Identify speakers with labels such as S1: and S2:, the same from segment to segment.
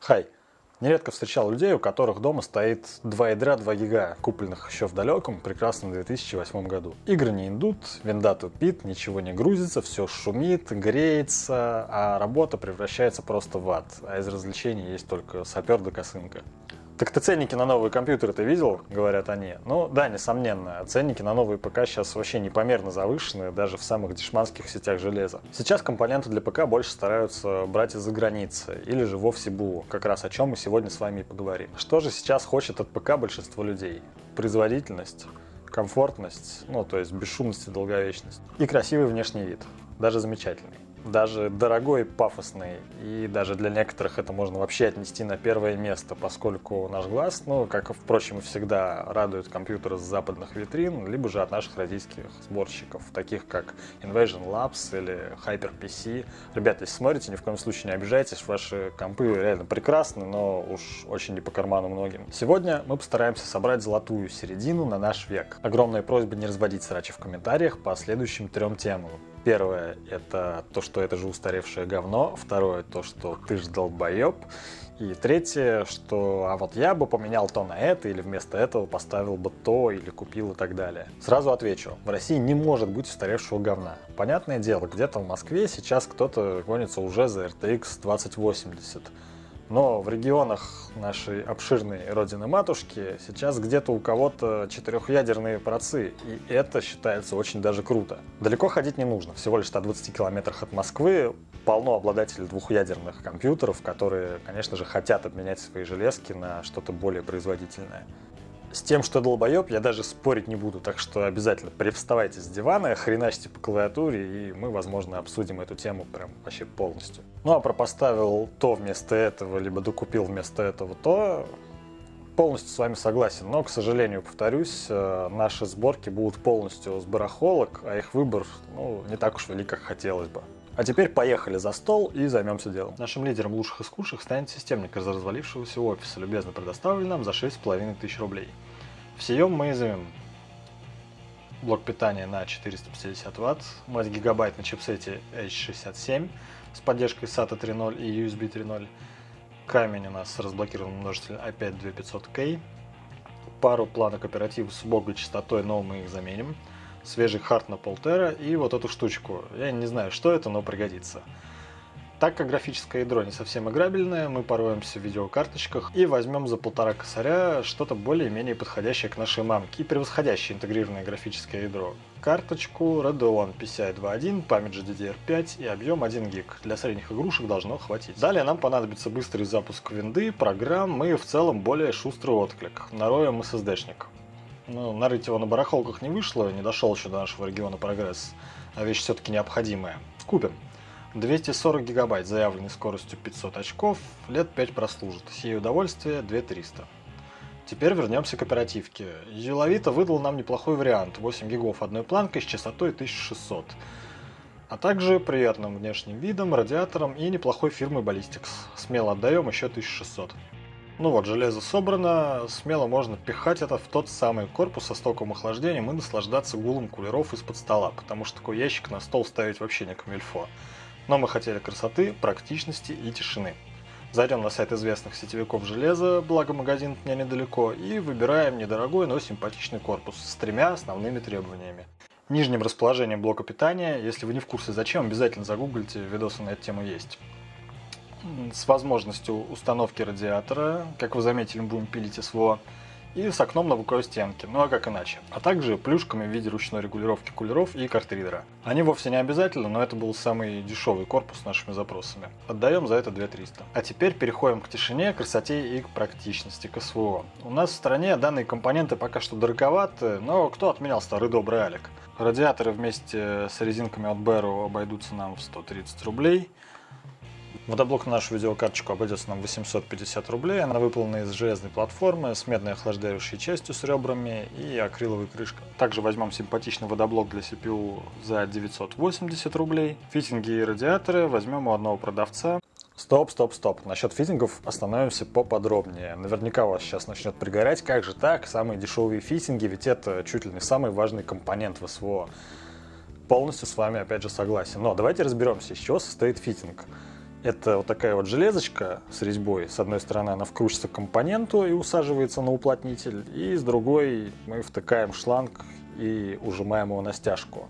S1: Хай. Нередко встречал людей, у которых дома стоит 2 ядра 2 гига, купленных еще в далеком, прекрасном 2008 году. Игры не идут, винда тупит, ничего не грузится, все шумит, греется, а работа превращается просто в ад. А из развлечений есть только сапер да косынка. Так ты ценники на новые компьютеры ты видел, говорят они? Ну да, несомненно, ценники на новые ПК сейчас вообще непомерно завышены, даже в самых дешманских сетях железа. Сейчас компоненты для ПК больше стараются брать из-за границы, или же вовсе БУ, как раз о чем мы сегодня с вами и поговорим. Что же сейчас хочет от ПК большинство людей? Производительность, комфортность, то есть бесшумность и долговечность, и красивый внешний вид, даже замечательный. Даже дорогой, пафосный, и даже для некоторых это можно вообще отнести на первое место, поскольку наш глаз, как, впрочем, и всегда, радует компьютеры с западных витрин, либо же от наших российских сборщиков, таких как Invasion Labs или HyperPC. Ребята, если смотрите, ни в коем случае не обижайтесь, ваши компы реально прекрасны, но уж очень не по карману многим. Сегодня мы постараемся собрать золотую середину на наш век. Огромная просьба не разводить срачи в комментариях по следующим 3 темам. Первое – это то, что это же устаревшее говно. Второе – то, что ты ж долбоеб. И третье, что а вот я бы поменял то на это, или вместо этого поставил бы то, или купил и так далее. Сразу отвечу, в России не может быть устаревшего говна. Понятное дело, где-то в Москве сейчас кто-то гонится уже за RTX 2080. Но в регионах нашей обширной родины-матушки сейчас где-то у кого-то 4-ядерные процы, и это считается очень даже круто. Далеко ходить не нужно, всего лишь в 120 километрах от Москвы полно обладателей 2-ядерных компьютеров, которые, конечно же, хотят обменять свои железки на что-то более производительное. С тем, что долбоеб, я даже спорить не буду, так что обязательно привставайте с дивана, хреначьте по клавиатуре, и мы, возможно, обсудим эту тему прям вообще полностью. А про поставил то вместо этого, либо докупил вместо этого то, полностью с вами согласен, но, к сожалению, повторюсь, наши сборки будут полностью с барахолок, а их выбор, не так уж велик, как хотелось бы. А теперь поехали за стол и займемся делом. Нашим лидером лучших из худших станет системник из развалившегося офиса, любезно предоставленный нам за 6500 рублей. В сём мы изымем блок питания на 450 Вт, мать гигабайт на чипсете H67 с поддержкой SATA 3.0 и USB 3.0. Камень у нас с разблокированным множителем i5 2500K. Пару планок оперативы с убогой частотой, но мы их заменим. Свежий хард на 0,5 тера и вот эту штучку. Я не знаю, что это, но пригодится. Так как графическое ядро не совсем играбельное, мы пороемся в видеокарточках и возьмем за 1,5 косаря что-то более-менее подходящее к нашей мамке и превосходящее интегрированное графическое ядро. Карточку Radeon PCI 2.1, память GDDR5 и объем 1 гиг. Для средних игрушек должно хватить. Далее нам понадобится быстрый запуск винды, программ и в целом более шустрый отклик. Нароем SSD-шник. Нарыть его на барахолках не вышло, не дошел еще до нашего региона прогресс, а вещь все-таки необходимая. Купим. 240 гигабайт заявленной скоростью 500 очков, лет 5 прослужит, сие удовольствие 2300. Теперь вернемся к оперативке. Юловито выдал нам неплохой вариант, 8 гигов одной планкой с частотой 1600, а также приятным внешним видом, радиатором и неплохой фирмы Ballistics. Смело отдаем еще 1600. Железо собрано, смело можно пихать это в тот самый корпус со стоковым охлаждением и наслаждаться гулом кулеров из-под стола, потому что такой ящик на стол ставить вообще не камильфо. Но мы хотели красоты, практичности и тишины. Зайдем на сайт известных сетевиков железа, благо магазин от меня недалеко, и выбираем недорогой, но симпатичный корпус с 3 основными требованиями. Нижним расположением блока питания, если вы не в курсе зачем, обязательно загуглите, видосы на эту тему есть. С возможностью установки радиатора, как вы заметили, мы будем пилить СВО, и с окном на боковой стенке, а как иначе. А также плюшками в виде ручной регулировки кулеров и картридера. Они вовсе не обязательны, но это был самый дешевый корпус с нашими запросами. Отдаем за это 2300. А теперь переходим к тишине, красоте и к практичности, к СВО. У нас в стране данные компоненты пока что дороговаты, но кто отменял старый добрый Алик? Радиаторы вместе с резинками от Беру обойдутся нам в 130 рублей. Водоблок на нашу видеокарточку обойдется нам 850 рублей. Она выполнена из железной платформы с медной охлаждающей частью с ребрами и акриловой крышкой. Также возьмем симпатичный водоблок для CPU за 980 рублей. Фитинги и радиаторы возьмем у одного продавца. Стоп. Насчет фитингов остановимся поподробнее. Наверняка у вас сейчас начнет пригорать. Как же так? Самые дешевые фитинги, ведь это чуть ли не самый важный компонент в СВО. Полностью с вами опять же согласен. Но давайте разберемся, из чего состоит фитинг. Это вот такая вот железочка с резьбой. С одной стороны она вкручивается к компоненту и усаживается на уплотнитель, и с другой мы втыкаем шланг и ужимаем его на стяжку.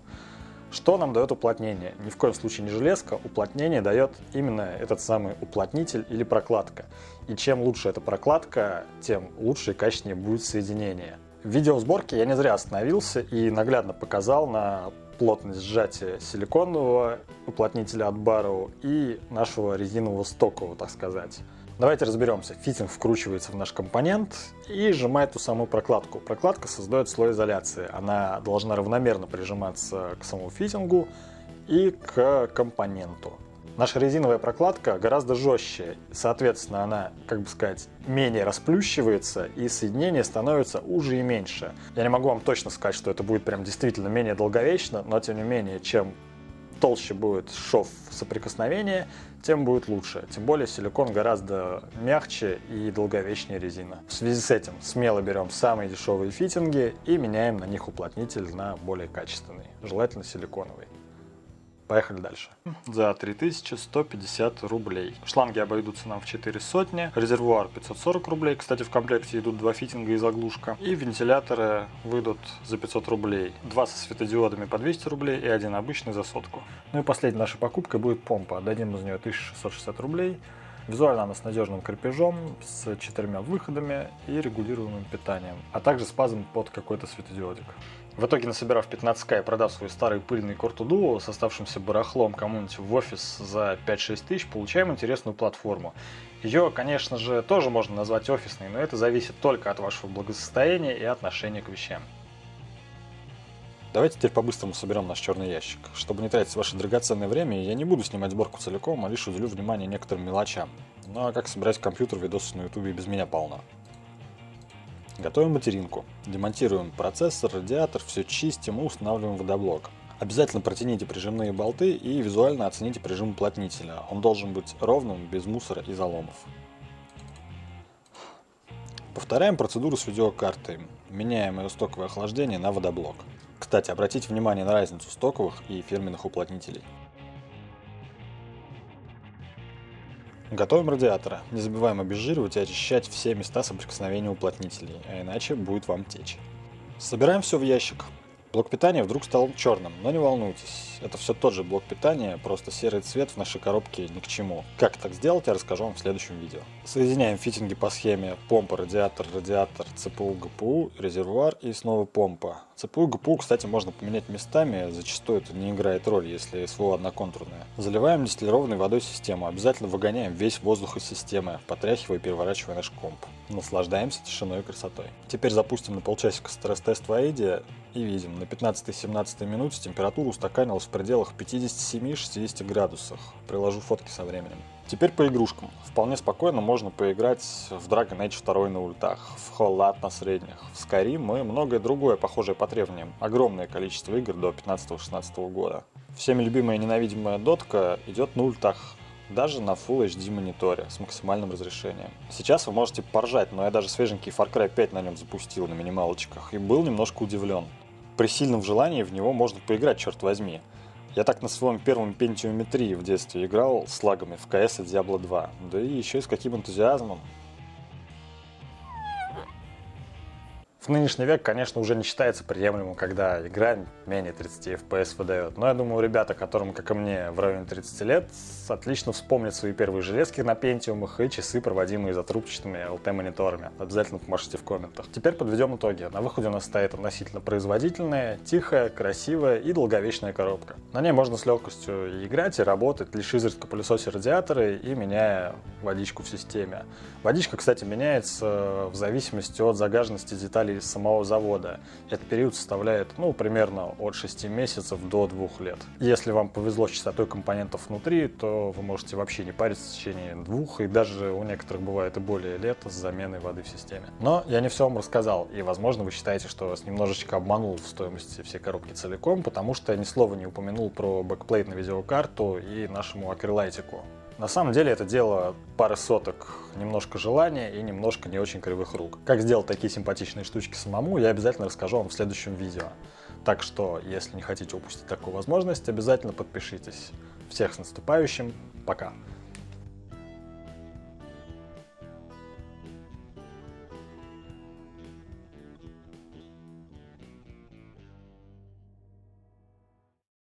S1: Что нам дает уплотнение? Ни в коем случае не железка, уплотнение дает именно этот самый уплотнитель или прокладка. И чем лучше эта прокладка, тем лучше и качественнее будет соединение. В видеосборке я не зря остановился и наглядно показал на плотность сжатия силиконового уплотнителя от Barrow и нашего резинового стокового, так сказать. Давайте разберемся. Фитинг вкручивается в наш компонент и сжимает ту самую прокладку. Прокладка создает слой изоляции. Она должна равномерно прижиматься к самому фитингу и к компоненту. Наша резиновая прокладка гораздо жестче, соответственно, она, как бы сказать, менее расплющивается и соединение становится уже и меньше. Я не могу вам точно сказать, что это будет прям действительно менее долговечно, но тем не менее, чем толще будет шов соприкосновения, тем будет лучше. Тем более силикон гораздо мягче и долговечнее резина. В связи с этим смело берем самые дешевые фитинги и меняем на них уплотнитель на более качественный, желательно силиконовый. Поехали дальше. За 3150 рублей. Шланги обойдутся нам в 4 сотни. Резервуар 540 рублей. Кстати, в комплекте идут 2 фитинга и заглушка. И вентиляторы выйдут за 500 рублей. 2 со светодиодами по 200 рублей и один обычный за сотку. Ну и последней нашей покупкой будет помпа. Отдадим за нее 1660 рублей. Визуально она с надежным крепежом, с 4 выходами и регулируемым питанием, а также с пазом под какой-то светодиодик. В итоге, насобирав 15к и продав свой старый пыльный Corto Duo с оставшимся барахлом кому-нибудь в офис за 5-6 тысяч, получаем интересную платформу. Ее, конечно же, тоже можно назвать офисной, но это зависит только от вашего благосостояния и отношения к вещам. Давайте теперь по-быстрому соберем наш черный ящик. Чтобы не тратить ваше драгоценное время, я не буду снимать сборку целиком, а лишь уделю внимание некоторым мелочам. Ну а как собирать компьютер, видосы на ютубе без меня полно. Готовим материнку. Демонтируем процессор, радиатор, все чистим и устанавливаем водоблок. Обязательно протяните прижимные болты и визуально оцените прижим уплотнителя. Он должен быть ровным, без мусора и заломов. Повторяем процедуру с видеокартой. Меняем ее стоковое охлаждение на водоблок. Кстати, обратите внимание на разницу стоковых и фирменных уплотнителей. Готовим радиатора. Не забываем обезжиривать и очищать все места соприкосновения уплотнителей, а иначе будет вам течь. Собираем все в ящик. Блок питания вдруг стал черным, но не волнуйтесь, это все тот же блок питания, просто серый цвет в нашей коробке ни к чему. Как так сделать, я расскажу вам в следующем видео. Соединяем фитинги по схеме помпа, радиатор, ЦПУ, ГПУ, резервуар и снова помпа. ЦПУ и ГПУ, кстати, можно поменять местами, зачастую это не играет роль, если СВО одноконтурное. Заливаем дистиллированной водой систему, обязательно выгоняем весь воздух из системы, потряхивая и переворачивая наш комп. Наслаждаемся тишиной и красотой. Теперь запустим на полчасика стресс-тест в AIDE и видим, на 15-17 минуте температура устаканилась в пределах 57-60 градусах. Приложу фотки со временем. Теперь по игрушкам. Вполне спокойно можно поиграть в Dragon Age 2 на ультах, в Hollow на средних, в Skyrim и многое другое, похожее по требованиям. Огромное количество игр до 15-16 года. Всеми любимая и ненавидимая дотка идет на ультах. Даже на Full HD мониторе с максимальным разрешением. Сейчас вы можете поржать, но я даже свеженький Far Cry 5 на нем запустил на минималочках и был немножко удивлен. При сильном желании в него можно поиграть, черт возьми. Я так на своем первом Pentium 3 в детстве играл с лагами в CS и Diablo 2, да и еще и с каким энтузиазмом. В нынешний век, конечно, уже не считается приемлемым, когда игра менее 30 FPS выдает. Но я думаю, ребята, которым, как и мне, в районе 30 лет, отлично вспомнят свои первые железки на пентиумах и часы, проводимые за трубчатыми LT-мониторами. Обязательно помашите в комментах. Теперь подведем итоги. На выходе у нас стоит относительно производительная, тихая, красивая и долговечная коробка. На ней можно с легкостью и играть, и работать, лишь изредка пылесося радиаторы и меняя водичку в системе. Водичка, кстати, меняется в зависимости от загаженности деталей самого завода. Этот период составляет, примерно от 6 месяцев до 2 лет. Если вам повезло с частотой компонентов внутри, то вы можете вообще не париться в течение 2, и даже у некоторых бывает и более лет с заменой воды в системе. Но я не все вам рассказал, и возможно вы считаете, что вас немножечко обманул в стоимости всей коробки целиком, потому что я ни слова не упомянул про бэкплейт на видеокарту и нашему акрилайтику. На самом деле это дело пары соток, немножко желания и немножко не очень кривых рук. Как сделать такие симпатичные штучки самому, я обязательно расскажу вам в следующем видео. Так что, если не хотите упустить такую возможность, обязательно подпишитесь. Всех с наступающим, пока!